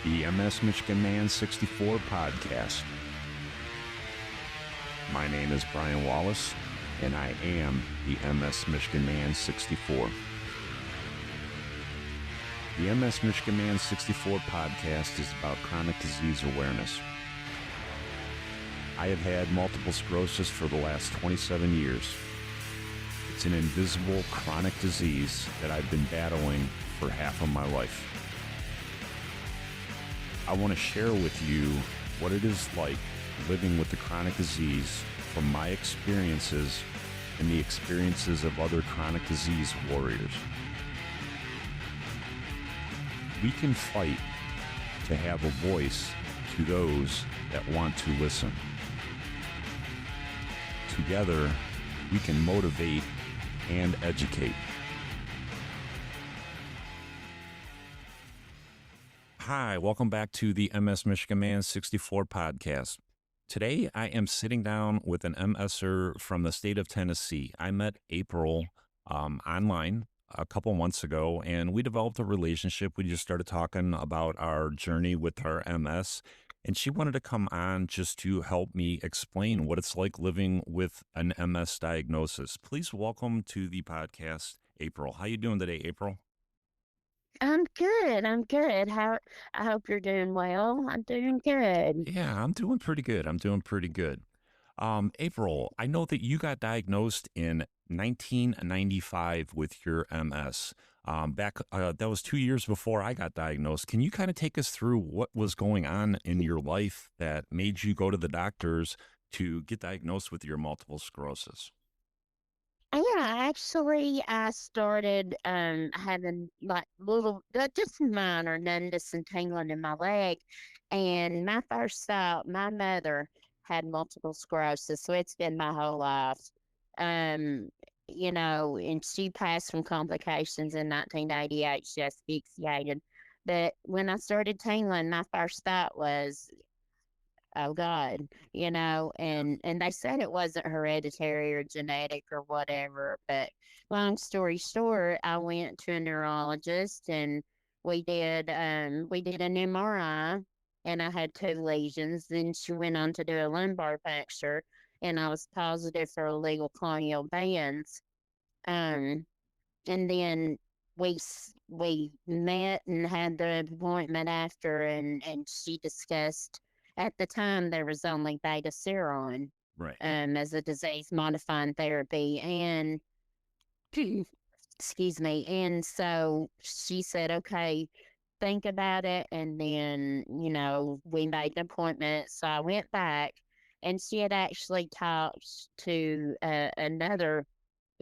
the MS Michigan Man 64 podcast. My name is Brian Wallace, and I am the MS Michigan Man 64. The MS Michigan Man 64 podcast is about chronic disease awareness. I have had multiple sclerosis for the last 27 years. It's an invisible chronic disease that I've been battling for half of my life. I want to share with you what it is like living with the chronic disease from my experiences and the experiences of other chronic disease warriors. We can fight to have a voice to those that want to listen. Together, we can motivate and educate. Hi, welcome back to the MS Michigan Man 64 podcast. Today, I am sitting down with an MSer from the state of Tennessee. I met April online a couple months ago, and we developed a relationship. We just started talking about our journey with our MS, and she wanted to come on just to help me explain what it's like living with an MS diagnosis. Please welcome to the podcast, April. How you doing today, April? I'm good. I'm good. I hope you're doing well. I'm doing good. Yeah, I'm doing pretty good. April, I know that you got diagnosed in 1995 with your MS. That was 2 years before I got diagnosed. Can you kind of take us through what was going on in your life that made you go to the doctors to get diagnosed with your multiple sclerosis? Yeah, actually, I started having like little, just minor numbness and tingling in my leg. And my first thought, my mother had multiple sclerosis, so it's been my whole life. Um, and she passed from complications in 1988. She asphyxiated. But when I started tingling, my first thought was, oh God, and they said it wasn't hereditary or genetic or whatever. But long story short, I went to a neurologist and we did an MRI and I had two lesions. Then she went on to do a lumbar puncture and I was positive for illegal colonial bands. Um, and then we met and had the appointment after, and she discussed. At the time, there was only Betaseron, Right. as a disease modifying therapy, and excuse me. And so she said, "Okay, think about it." And then we made an appointment. So I went back, and she had actually talked to another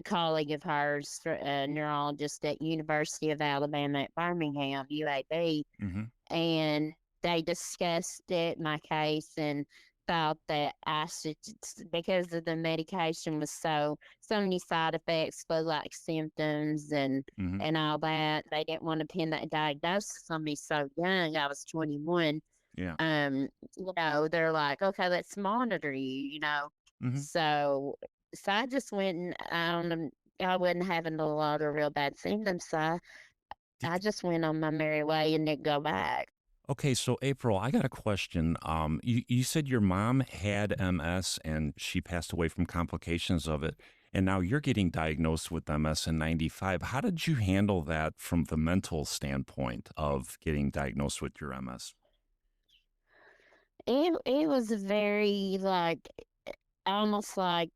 colleague of hers, a neurologist at University of Alabama at Birmingham, UAB, Mm-hmm. and they discussed it, my case, and thought that I should, because of the medication was so many side effects, flu-like symptoms, Mm-hmm. and all that. They didn't want to pin that diagnosis on me so young. I was 21. Yeah. Um, they're like, okay, let's monitor you, Mm-hmm. so I just went and I wasn't having a lot of real bad symptoms, so I just went on my merry way and didn't go back. Okay, so April, I got a question. You said your mom had MS and she passed away from complications of it, and now you're getting diagnosed with MS in 95. How did you handle that from the mental standpoint of getting diagnosed with your MS? It was very like almost like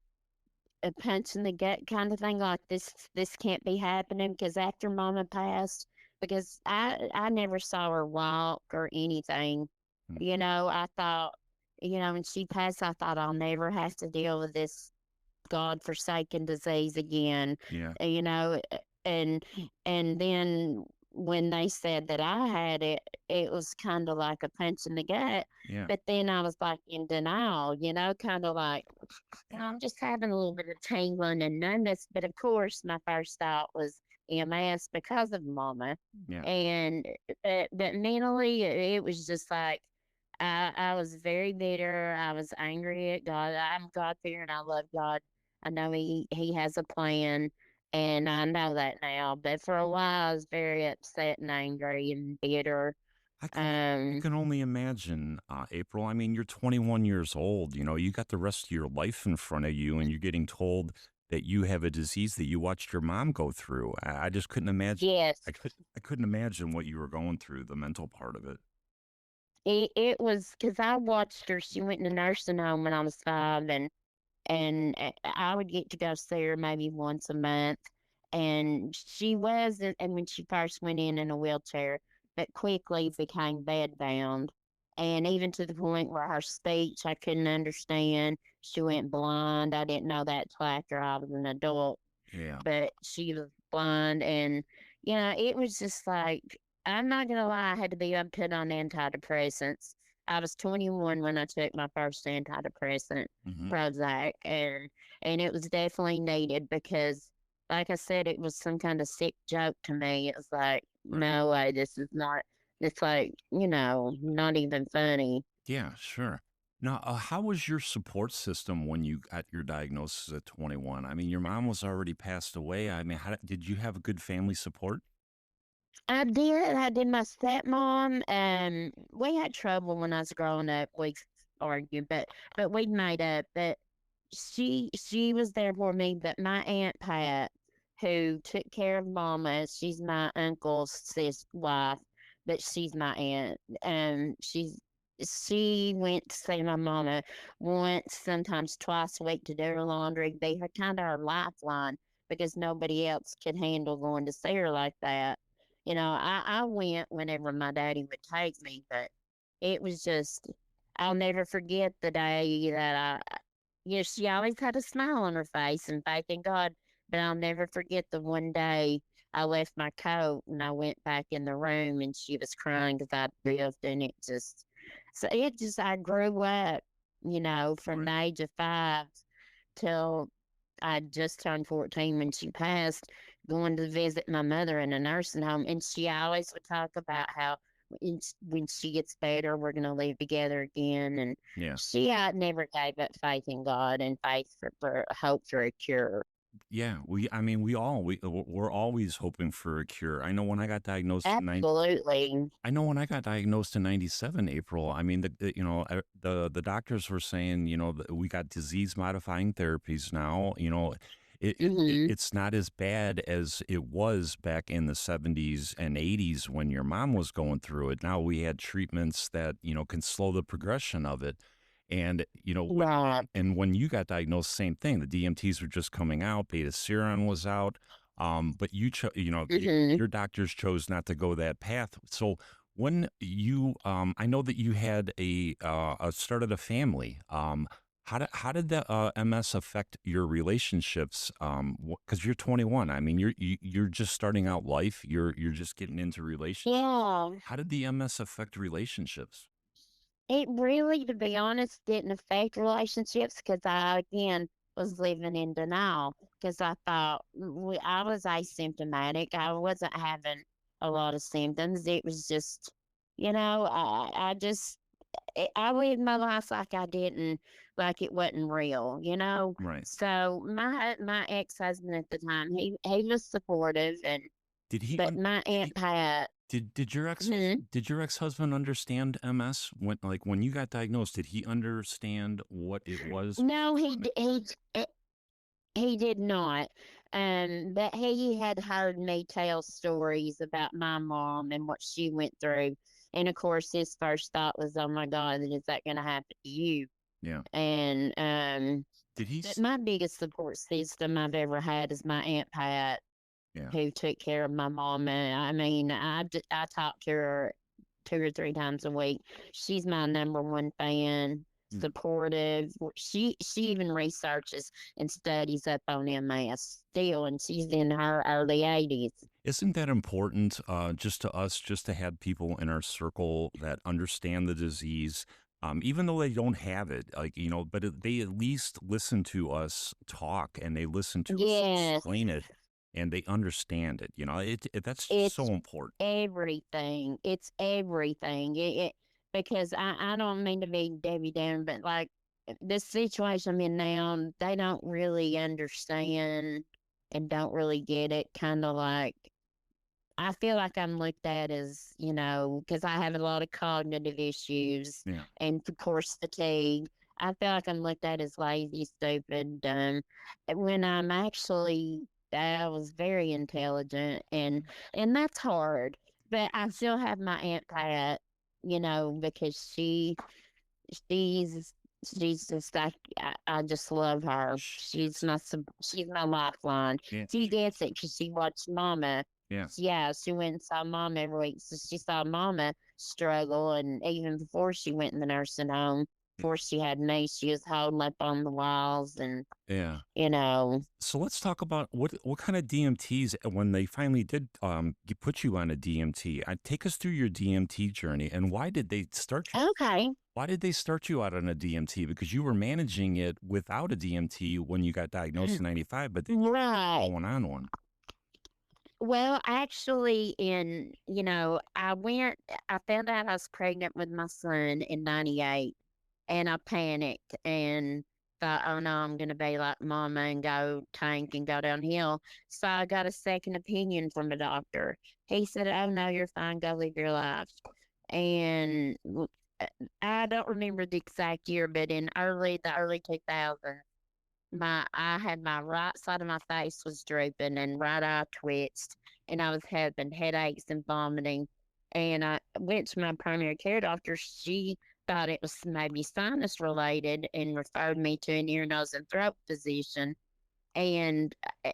a punch in the gut kind of thing. Like this can't be happening because after Mama passed, because I never saw her walk or anything. Mm. I thought, when she passed, I thought I'll never have to deal with this God-forsaken disease again. Yeah. You know, and and then when they said that I had it, it was kind of like a punch in the gut. Yeah. But then I was like in denial, kind of like, I'm just having a little bit of tingling and numbness. But of course, my first thought was MS because of Mama. Yeah. And but mentally, it was just like I was very bitter. I was angry at God. I'm God fearing. I love God. I know He has a plan, and I know that now. But for a while, I was very upset and angry and bitter. I Um, can only imagine, April. I mean, you're 21 years old. You know, you got the rest of your life in front of you, and you're getting told that you have a disease that you watched your mom go through. I just couldn't imagine. yes, I couldn't imagine what you were going through, the mental part of it. it was because I watched her. She went in a nursing home when I was 5, and I would get to go see her maybe once a month. And she was, and when she first went in a wheelchair, but quickly became bedbound, and even to the point where her speech I couldn't understand. She went blind. I didn't know that till after I was an adult, Yeah. but she was blind, and it was just like, I'm not gonna lie, I had to be put on antidepressants. I was 21 when I took my first antidepressant, Hmm. Prozac, and it was definitely needed because, like I said, it was some kind of sick joke to me. It was like, Right. no way, this is not. It's like, not even funny. Yeah, sure. Now, how was your support system when you got your diagnosis at 21? I mean, your mom was already passed away. I mean, did you have good family support? I did. I did. My stepmom, we had trouble when I was growing up. We argued, but we made up. But she was there for me. But my aunt Pat, who took care of Mama, she's my uncle's sis wife, but she's my aunt. She went to see my mama once, sometimes twice a week to do her laundry, be her kind of her lifeline because nobody else could handle going to see her like that. I went whenever my daddy would take me, but it was just, I'll never forget the day that she always had a smile on her face and faith in God, but I'll never forget the one day I left my coat and I went back in the room and she was crying because I'd lived, and I grew up, from the Right. age of 5 till I just turned 14 when she passed, going to visit my mother in a nursing home. And she always would talk about how when she gets better, we're going to live together again. And Yeah. she never gave up faith in God and faith for hope for a cure. Yeah. I mean, we're always hoping for a cure. Absolutely. I know when I got diagnosed in '97, April. I mean, the doctors were saying, that we got disease modifying therapies now. Hmm. It's not as bad as it was back in the '70s and '80s when your mom was going through it. Now we had treatments that can slow the progression of it. And Right. and when you got diagnosed, same thing. The DMTs were just coming out. Betaseron was out. But Hmm. your doctors chose not to go that path. So when I know that you had started a family. How did the MS affect your relationships? Because you're 21. I mean, you're just starting out life. You're just getting into relationships. Yeah. How did the MS affect relationships? It really, to be honest, didn't affect relationships because I, again, was living in denial because I thought I was asymptomatic. I wasn't having a lot of symptoms. It was just, I lived my life like I didn't, like it wasn't real. Right. So my ex husband at the time, he was supportive, Did he? but my Did aunt he? Pat. Hmm. Did your ex husband understand MS when you got diagnosed? Did he understand what it was? No, he did not. But he had heard me tell stories about my mom and what she went through. And of course, his first thought was, "Oh my God, is that going to happen to you?" Yeah. And Did he? but my biggest support system I've ever had is my Aunt Pat, Yeah. who took care of my mom. And I mean, I talk to her 2 or 3 times a week. She's my number one fan, Mm. supportive. She even researches and studies up on MS still, and she's in her early 80s. Isn't that important, just to us, just to have people in our circle that understand the disease, even though they don't have it, but they at least listen to us talk and they listen to us Yes, explain it and they understand it. That's just so it's important. everything. It's everything. Because I don't mean to be Debbie Downer, but like this situation I'm in now, they don't really understand and don't really get it. Kind of like I feel like I'm looked at as, because I have a lot of cognitive issues Yeah. and, of course, fatigue. I feel like I'm looked at as lazy, stupid, dumb, when I'm actually, I was very intelligent, and that's hard. But I still have my Aunt Pat, because she's she's just I just love her. She's my lifeline. Yeah. She gets it because she watched Mama. Yeah. Yeah, she went and saw Mama every week, so she saw Mama struggle, and even before she went in the nursing home, before she had me, she was holding up on the walls, and Yeah. you know. So let's talk about what kind of DMTs when they finally did put you on a DMT. Take us through your DMT journey and why did they start you? Okay, Why did they start you out on a DMT? Because you were managing it without a DMT when you got diagnosed in '95, but then right. going on one. Well, actually, I found out I was pregnant with my son in 98, and I panicked and thought, oh no, I'm going to be like mama and go tank and go downhill. So I got a second opinion from a doctor. He said, oh no, you're fine. Go live your life. And uh, I don't remember the exact year, but in the early 2000s, I had my right side of my face was drooping and right eye twitched, and I was having headaches and vomiting. And I went to my primary care doctor. She thought it was maybe sinus related and referred me to an ear, nose, and throat physician. And uh,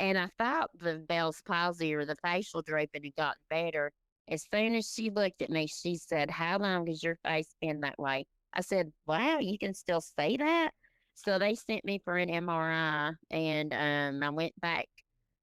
and I thought the Bell's palsy or the facial drooping had gotten better. As soon as she looked at me, she said, "How long has your face been that way?" I said, "Wow, you can still see that." So they sent me for an MRI, and I went back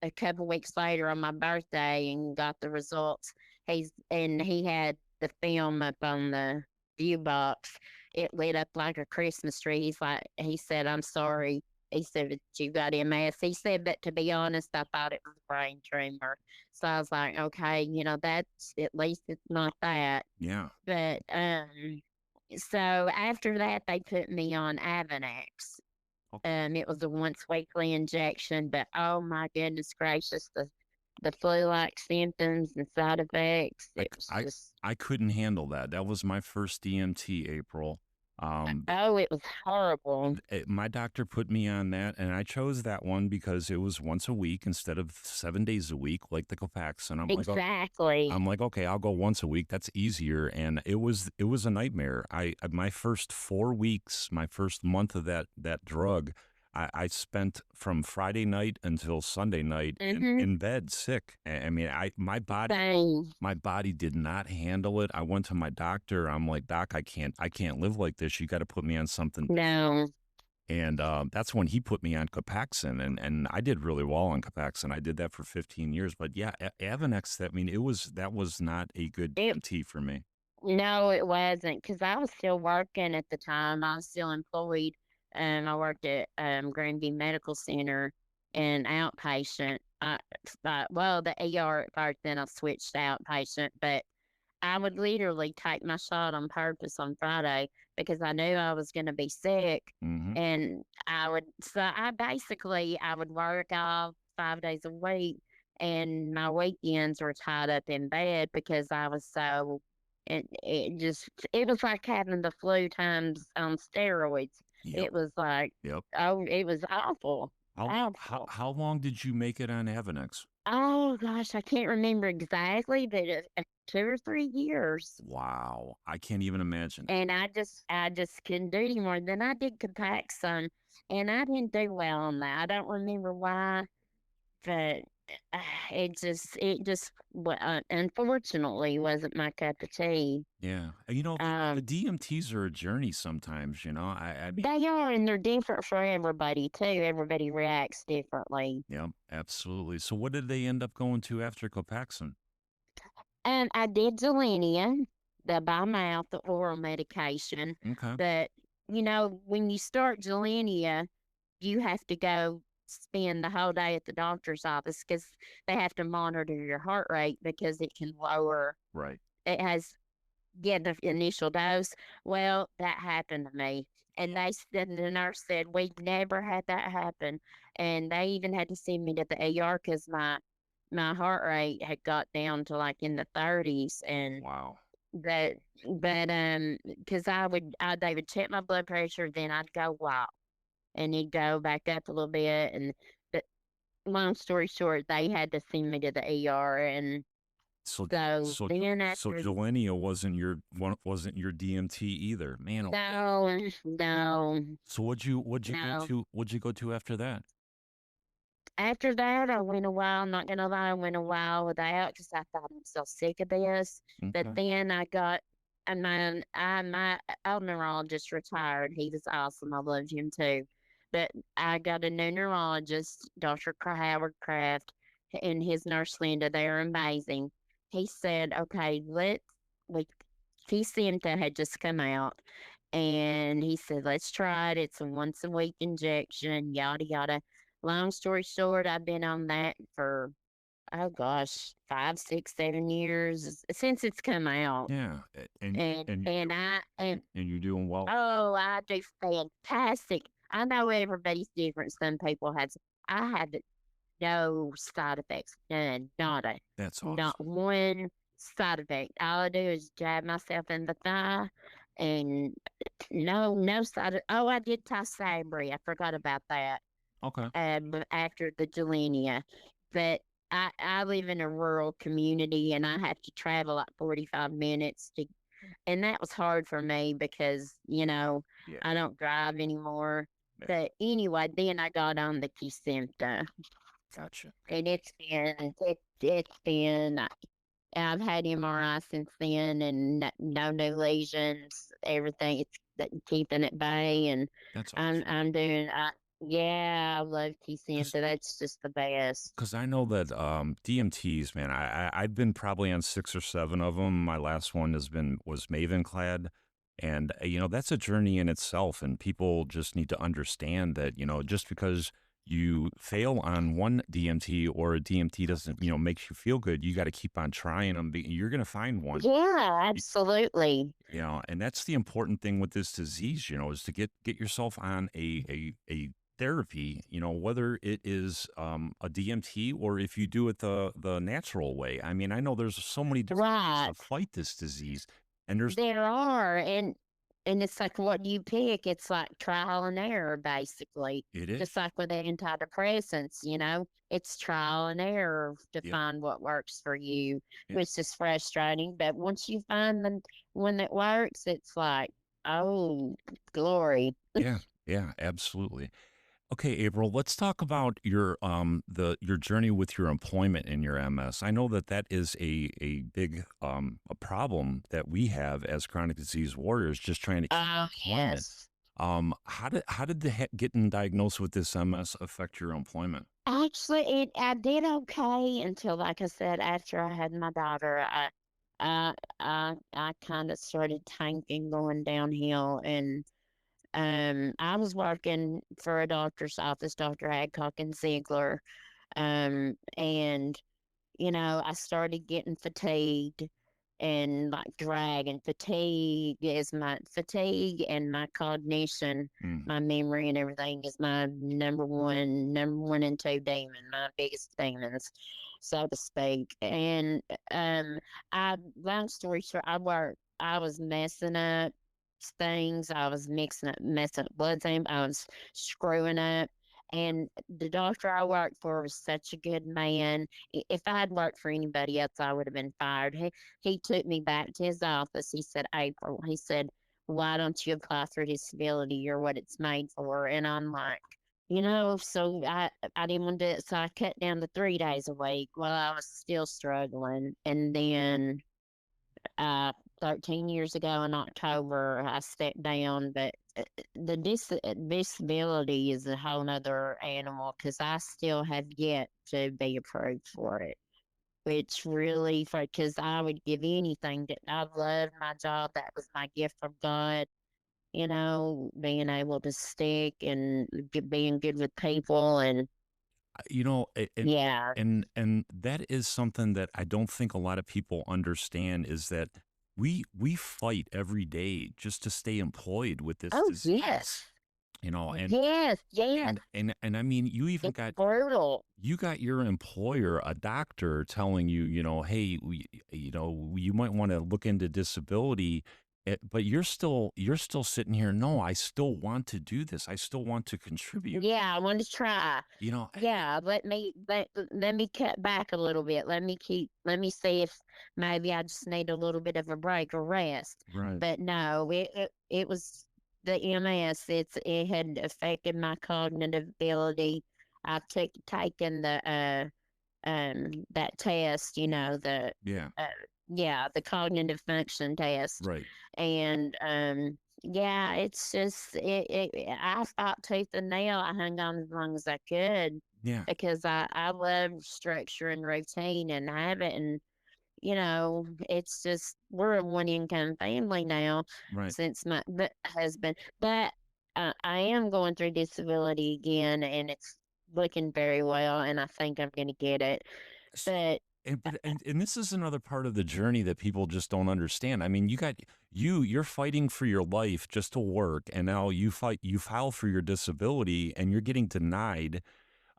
a couple weeks later on my birthday and got the results. He had the film up on the view box. It lit up like a Christmas tree. He said, "I'm sorry." He said that you got MS. He said, but to be honest, I thought it was a brain tumor. So I was like, okay, that's at least it's not that. Yeah. But so after that, they put me on Avonex. Okay. It was a once weekly injection, but oh my goodness gracious, the flu like symptoms and side effects. I, It c- was I, just I couldn't handle that. That was my first DMT, April. oh, it was horrible. My doctor put me on that, and I chose that one because it was once a week instead of 7 days a week, like the Copaxone. Exactly. I'm like, okay, I'll go once a week. That's easier, and it was a nightmare. My first 4 weeks, my first month of that drug, I spent from Friday night until Sunday night Mm-hmm. in bed sick. I mean, Same. my body did not handle it. I went to my doctor. I'm like, Doc, I can't live like this. You got to put me on something. No. And that's when he put me on Copaxone, and I did really well on Copaxone. I did that for 15 years. But yeah, Avonex. I mean, that was not a good It DMT for me. No, it wasn't because I was still working at the time. I was still employed. I worked at Grandview Medical Center and outpatient. Well, the ER at first, then I switched to outpatient. But I would literally take my shot on purpose on Friday because I knew I was going to be sick, Hmm. and I would work off 5 days a week, and my weekends were tied up in bed because I was so it was like having the flu times on steroids. Yep. It was like, Yep. oh, it was awful, How awful. how long did you make it on Avonex? Oh gosh, I can't remember exactly, but 2 or 3 years. Wow, I can't even imagine. And I just couldn't do anymore. Then I did Copaxone, and I didn't do well on that. I don't remember why, but unfortunately wasn't my cup of tea. Yeah, the Um, DMTs are a journey sometimes. I mean, they are, and they're different for everybody too. Everybody reacts differently. yeah, absolutely. So what did they end up going to after Copaxone? I did Zelenia, the by mouth, the oral medication. Okay. But when you start Zelenia, you have to go spend the whole day at the doctor's office because they have to monitor your heart rate because it can lower. Right. It has the initial dose. Well, that happened to me. And the nurse said, we've never had that happen. And they even had to send me to the ER because my heart rate had got down to like in the 30s, and Wow. that but because they would check my blood pressure, then I'd go wild, and it'd go back up a little bit, and but long story short, they had to send me to the ER, and So so so then so after Jelenia wasn't your DMT either, man. no, no, So what'd you go no. to what'd you go to after that? After that, I went a while. I'm not gonna lie, I went a while without because I thought I'm so sick of this. But Okay. then I got, and my old neurologist retired. He was awesome. I loved him too. But I got a new neurologist, Dr. Howard Kraft, and his nurse Linda. They're amazing. He said, "Okay, let's we." Kesimpta had just come out, and he said, "Let's try it. It's a once a week injection. Yada yada." Long story short, I've been on that for, oh gosh, 5, 6, 7 years since it's come out. Yeah. And And and I and and you're doing well. oh, I do fantastic. I know everybody's different. Some people had I had no side effects, none, nada, That's not awesome. one side effect. All I do is jab myself in the thigh, and no side. Oh, I did Tysabri. I forgot about that. Okay. After the Gelenia. But I live in a rural community, and I have to travel like 45 minutes to, and that was hard for me because, Yeah. I don't drive anymore. Yeah. But anyway, then I got on the Kesimpta, Gotcha. and I've had MRI since then, and no new lesions. Everything it's keeping at bay, and That's I'm awesome. I'm doing. Yeah, I love Because Kesimpta. That's just the best. I know that DMTs, man. I've been probably on 6 or 7 of them. My last one was Mavenclad, and that's a journey in itself. And people just need to understand that just because you fail on one DMT or a DMT doesn't makes you feel good. You got to keep on trying them. You're gonna find one. Yeah, absolutely. And that's the important thing with this disease, is to get yourself on a therapy, whether it is a DMT or if you do it the natural way. I mean, I know there's so many different ways Right. to fight this disease, and there's There are, and it's like what you pick. It's like trial and error, basically. it is. Just like with antidepressants, it's trial and error to Yep. find what works for you, Yep. which is frustrating. But once you find the one that works, it's like, oh, glory. Yeah. Yeah. Absolutely. Okay, April, let's talk about your journey with your employment in your MS. I know that is a big a problem that we have as chronic disease warriors, just trying to keep Oh, employment. yes. How did getting diagnosed with this MS affect your employment? Actually, I did okay until, like I said, after I had my daughter, I kind of started tanking, going downhill, and I was working for a doctor's office, Dr. Adcock and Ziegler, and I started getting fatigued and like dragging. Fatigue and my cognition, Mm, my memory and everything is my number one and two demon, my biggest demons, so to speak. And long story short, I was messing up things. I was messing up blood samples. I was screwing up. And the doctor I worked for was such a good man. If I had worked for anybody else, I would have been fired. He took me back to his office. He said, April, he said, why don't you apply for disability? You're what it's made for. And I'm like, so I didn't want to do it. So I cut down to 3 days a week while I was still struggling. And then 13 years ago in October, I stepped down, but the disability is a whole nother animal because I still have yet to be approved for it. Which really, because I would give anything that I loved my job. That was my gift from God, being able to stick and being good with people. And you know, a- and yeah. and that is something that I don't think a lot of people understand is that we fight every day just to stay employed with this Oh, disease. yes. you know, Yes, yes. and I mean, you even It's got brutal. you got your employer, a doctor, telling you, hey, you might want to look into disability, but you're still sitting here. No, I still want to do this. I still want to contribute. Yeah, I want to try. You know, Yeah, let me cut back a little bit. Let me see if maybe I just need a little bit of a break or rest. right? But no, it was the MS. It had affected my cognitive ability. I've taken the that test, Yeah, uh, yeah, the cognitive function test, right. and yeah, it's just I fought tooth and nail. I hung on as long as I could Yeah, because I love structure and routine and habit, and it's just we're a one income family now right. since my husband, but I am going through disability again, and it's looking very well, and I think I'm going to get it. S- But and this is another part of the journey that people just don't understand. I mean, you're fighting for your life just to work, and now you file for your disability, and you're getting denied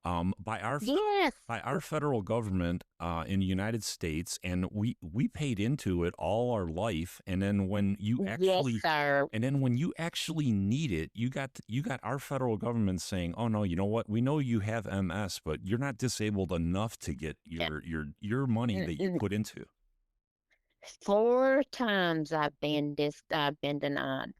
by yes, our federal government in the United States, and we paid into it all our life, yes, sir. and then when you actually need it, you got our federal government saying, "Oh no, you know what? We know you have MS, but you're not disabled enough to get Uh, your money mm, that you mm. put into." 4 times I've been denied.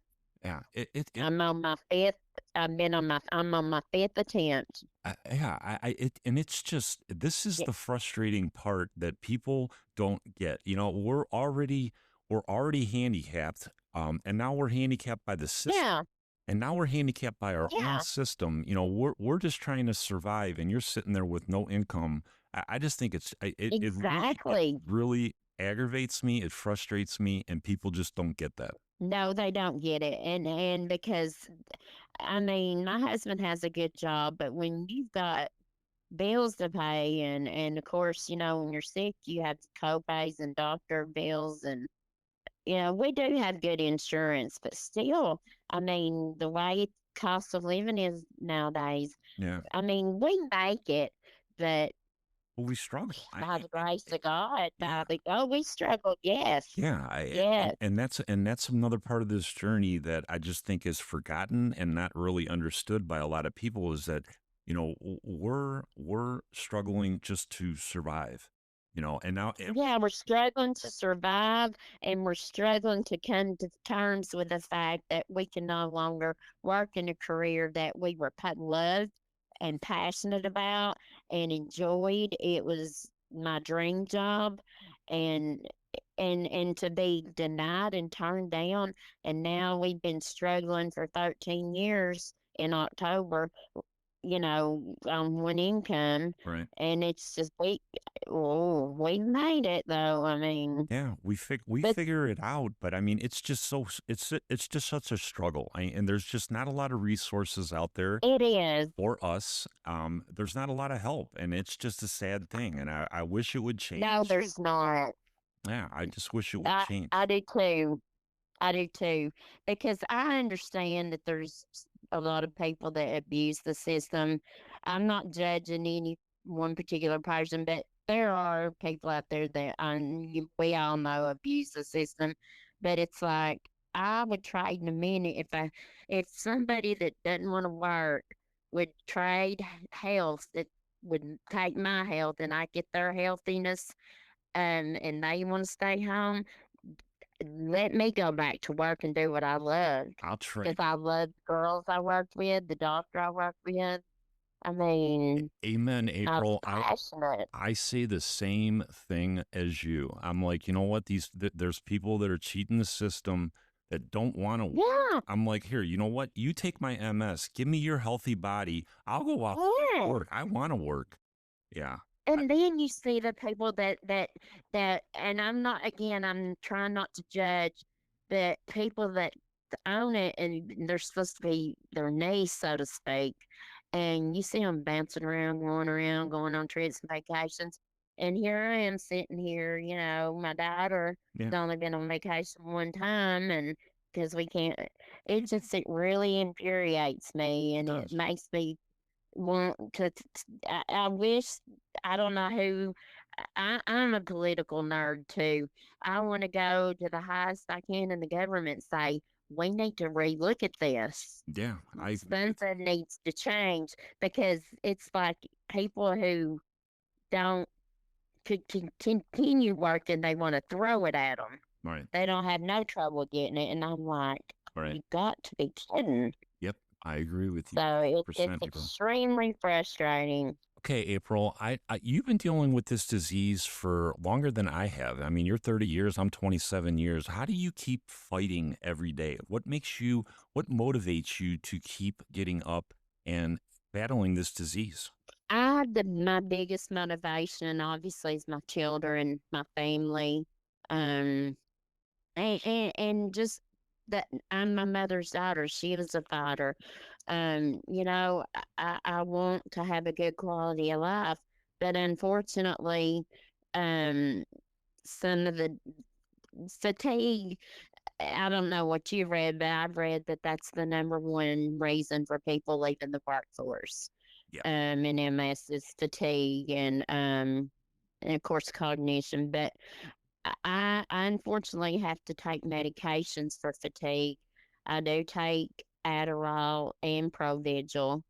Yeah, it I'm on my fifth. I'm on my fifth attempt. yeah, and it's just this is Yeah, the frustrating part that people don't get. We're already handicapped, and now we're handicapped by the system, yeah, and now we're handicapped by our own yeah, system. We're just trying to survive, and you're sitting there with no income. I just think it exactly. really aggravates me. It frustrates me, and people just don't get that. No, they don't get it, and because I mean, my husband has a good job, but when you've got bills to pay, and of course, when you're sick, you have co-pays and doctor bills, and we do have good insurance, but still, I mean, the way cost of living is nowadays, Yeah, I mean, we make it, but well, we struggle. by the grace of God, Yeah. we struggle. Yes, Yeah, yes. and that's another part of this journey that I just think is forgotten and not really understood by a lot of people is that we're struggling just to survive, and now Yeah, we're struggling to survive, and we're struggling to come to terms with the fact that we can no longer work in a career that we were loved and passionate about and enjoyed. It was my dream job, and and to be denied and turned down, and now we've been struggling for 13 years in October, on one income, right. and it's just we made it though. I mean, Yeah, we but figure it out, but I mean, it's just such a struggle, and there's just not a lot of resources out there it is. for us. There's not a lot of help, and it's just a sad thing, and I wish it would No, change. there's not. Yeah, I just wish it would I change. do too. I do too, because I understand that there's a lot of people that abuse the system. I'm not judging any one particular person, but there are people out there that we all know abuse the system. But it's like I would trade in a minute if somebody that doesn't want to work would trade health that would take my health and I get their healthiness, and they want to stay home, let me go back to work and do what I loved, I'll because trade. I loved the girls I worked with, the doctor I worked with. I mean, Amen, I was April. passionate. I say the same thing as you. I'm like, you know what? There's people that are cheating the system that don't want to work. Yeah, I'm like, here, you know what? You take my MS, give me your healthy body. I'll go out there yeah. and work. I want to work. Yeah, I, And then you see the people that, and I'm not, again, I'm trying not to judge, but people that own it and they're supposed to be their niece, so to speak, and you see them bouncing around, going on trips and vacations. And here I am sitting here, my daughter yeah. has only been on vacation one time, and because we can't, it really infuriates me, It and it does. makes me want to. I wish, I don't know who. I'm a political nerd too. I want to go to the highest I can in the government, say we need to relook at this. Yeah, Something needs to change, because it's like people who don't could continue working, they want to throw it at them. right, They don't have no trouble getting it, and I'm like, right. you got to be kidding. Yep, I agree with you So it's 100%, April. extremely frustrating. Okay, April, you've been dealing with this disease for longer than I have. I mean, you're 30 years, I'm 27 years. How do you keep fighting every day? What motivates you to keep getting up and battling this disease? My biggest motivation, obviously, is my children, my family, um, and just that I'm my mother's daughter. She was a fighter. I want to have a good quality of life, but unfortunately, um, some of the fatigue. I don't know what you read, but I've read that that's the number one reason for people leaving the workforce. Yeah. In MS is fatigue, and of course cognition. But I unfortunately have to take medications for fatigue. I do take Adderall and Provigil.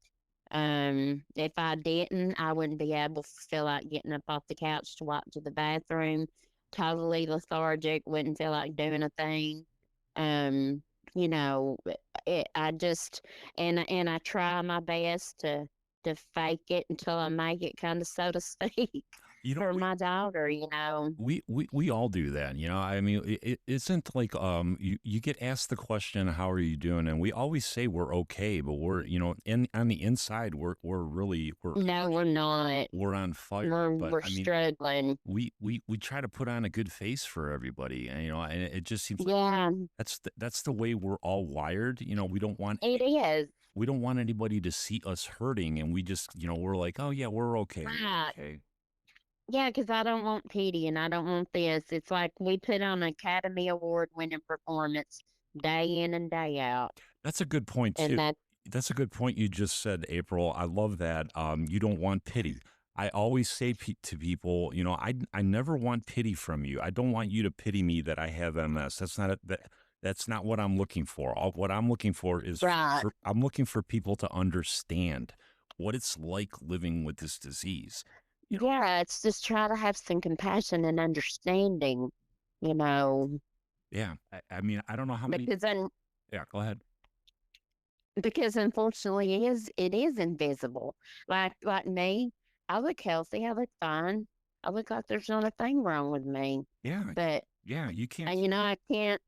If I didn't, I wouldn't be able to feel like getting up off the couch to walk to the bathroom. Totally lethargic, wouldn't feel like doing a thing. Um, you know, I just and I try my best to fake it until I make it, kind of, so to speak, You know, for my daughter. You know, we all do that, you know. I mean, it isn't like you get asked the question, how are you doing, and we always say we're okay, but we're, you know, in on the inside we're really we're no, we're not. we're on fire. But We're I mean, struggling. we try to put on a good face for everybody, and you know, and it just seems like Yeah, that's the way we're all wired. You know, it is. we don't want anybody to see us hurting, and we just, you know, we're like, oh yeah, we're okay, Right. we're okay. Yeah, because I don't want pity and I don't want this. It's like we put on an Academy Award winning performance day in and day out. That's a good point And too. that, That's a good point you just said, April. I love that. You don't want pity. I always say to people, you know, I never want pity from you. I don't want you to pity me that I have MS. That's not what I'm looking for. What I'm looking for is right. I'm looking for people to understand what it's like living with this disease. You know, Yeah, it's just try to have some compassion and understanding, you know, yeah. I mean, I don't know how many. because un Yeah, go ahead. because unfortunately it is invisible. Like me, I look healthy, I look fine. I look like there's not a thing wrong with me. Yeah, But yeah. You can't. and I can't.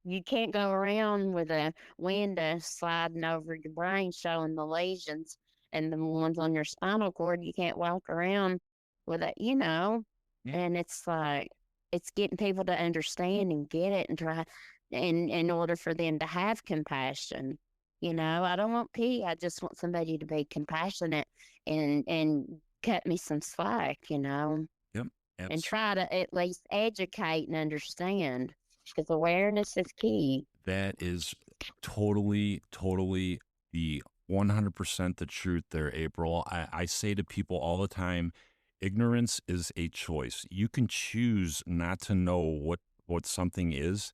You can't go around with a window sliding over your brain showing the lesions and the ones on your spinal cord. You can't walk around with it. Yeah. And it's like, it's getting people to understand and get it and try, in order for them to have compassion. I don't want pity. I just want somebody to be compassionate and cut me some slack, Yep. and Absolutely. try to at least educate and understand, because awareness is key. That is totally the 100% the truth there, April. I say to people all the time, ignorance is a choice. You can choose not to know what something is.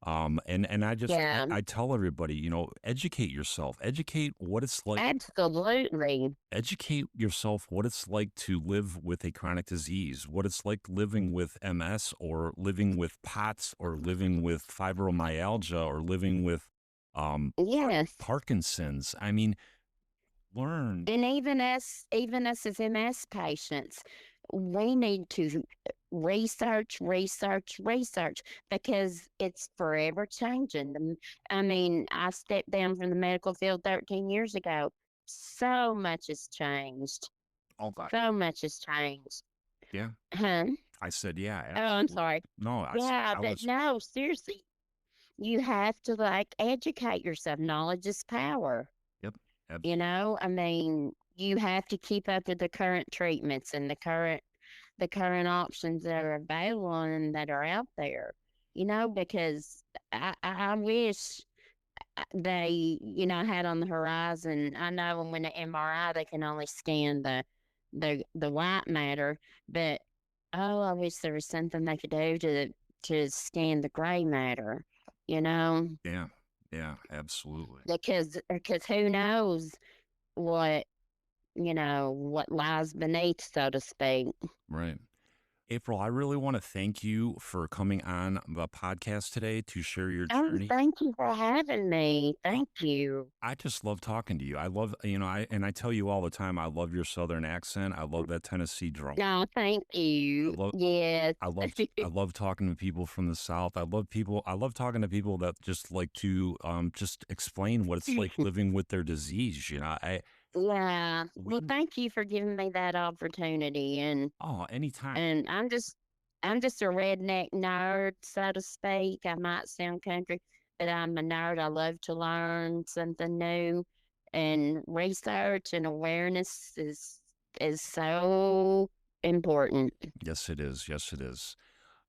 And Yeah, I tell everybody, you know, educate yourself. absolutely. Educate yourself what it's like to live with a chronic disease, what it's like living with MS or living with POTS or living with fibromyalgia or living with Yes. Parkinson's. I mean, learn. And even us as MS patients, we need to research, research, research, because it's forever changing. I mean, I stepped down from the medical field 13 years ago. So much has changed. Oh God. So much has changed. Yeah. Huh? I said, yeah, Oh, I'm absolutely. sorry. No, Yeah, I but was, no, seriously, you have to, like, educate yourself. Knowledge is power. yep, I mean, you have to keep up with the current treatments and the current options that are available and that are out there. Because I wish. they, had on the horizon. I know when the MRI they can only scan the white matter, but oh, I wish there was something they could do to scan the gray matter, you know, Yeah. Yeah, absolutely. because who knows what what lies beneath, so to speak. Right. April, I really want to thank you for coming on the podcast today to share your Oh, journey. thank you for having me. Uh, Thank you. I just love talking to you. I love, I tell you all the time, I love your southern accent. I love that Tennessee drawl. No, thank I you. love, Yes. I love talking to people from the South. I love talking to people that just like to just explain what it's like living with their disease. Yeah. We, Well, thank you for giving me that opportunity. And oh, anytime. and I'm just a redneck nerd, so to speak. I might sound country, but I'm a nerd. I love to learn something new, and research and awareness is so important. Yes, it is. Yes, it is.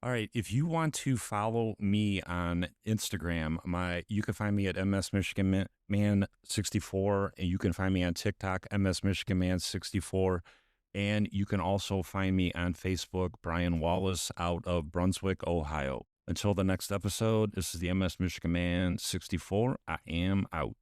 All right. If you want to follow me on Instagram, you can find me at MS Michigan Man 64, and you can find me on TikTok, MS Michigan Man 64, and you can also find me on Facebook, Brian Wallace, out of Brunswick, Ohio. Until the next episode, this is the MS Michigan Man 64. I am out.